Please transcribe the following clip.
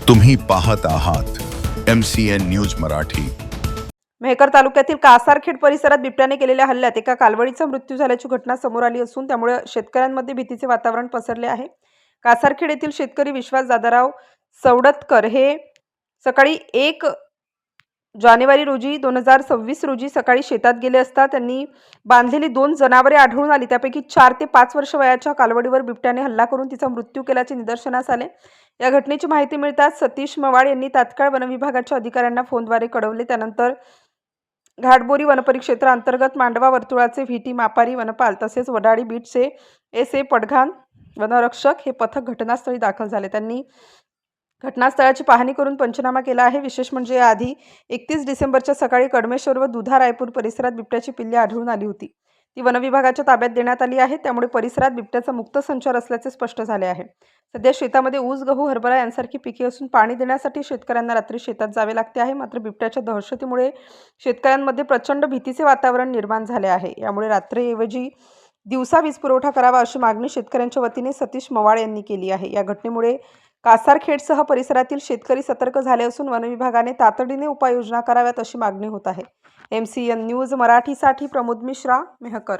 तुम्ही पाहत आहात MCN न्यूज मराठी। मेहकर तालुक्यातील कासारखेड परिसरात बिबट्याने केलेल्या हल्ल्यात एका कालवडीचा मृत्यू झाल्याची घटना समोर आली असून त्यामुळे शेतकऱ्यांमध्ये भीतीचे वातावरण पसरले आहे। कासारखेड येथील शेतकरी विश्वास दादाराव सवडतकर हे सकाळी 1 जानेवारी रोजी 2026 रोजी सकाळी शेतात गेले असता त्यांनी बांधलेली 2 जनावरे आढळून आली। त्यापैकी 4 ते 5 वर्ष वयाच्या कालवडीवर बिबट्याने हल्ला करून तिचा मृत्यू केल्याचे निदर्शनास आले। या घटनेची माहिती मिळताच सतीश मवाळ यांनी तात्काळ वनविभागाच्या अधिकाऱ्यांना फोनद्वारे कळवले। त्यानंतर घाटबोरी वनपरिक्षेत्रा अंतर्गत मांडवा वर्तुळाचे व्हीटी मापारी वनपाल तसेच वडाळी बीटचे SA पडघाण वनरक्षक हे पथक घटनास्थळी दाखल झाले। त्यांनी घटनास्थळाची पाहणी करून पंचनामा केला आहे। विशेष म्हणजे याआधी 31 डिसेंबरच्या सकाळी कडमेश्वर व दुधा रायपूर परिसरात बिबट्याची पिल्ले आढळून आली होती। ती वनविभागाच्या ताब्यात देण्यात आली आहे। त्यामुळे परिसरात बिबट्याचा मुक्त संचार असल्याचे स्पष्ट झाले आहे। सध्या शेतामध्ये ऊस, गहू, हरभरा यांसारखी पिके असून पाणी देण्यासाठी शेतकऱ्यांना रात्री शेतात जावे लागते आहे। मात्र बिबट्याच्या दहशतीमुळे शेतकऱ्यांमध्ये प्रचंड भीतीचे वातावरण निर्माण झाले आहे। यामुळे रात्रीऐवजी दिवसा वीज पुरवठा करावा अशी मागणी शेतकऱ्यांच्या वतीने सतीश मवाळ यांनी केली आहे। या घटनेमुळे कासारखेडसह परिसरातील शेतकरी सतर्क झाले असून वनविभागाने तातडीने उपाययोजना कराव्यात अशी मागणी होत आहे। MCN न्यूज मराठीसाठी प्रमोद मिश्रा, मेहकर।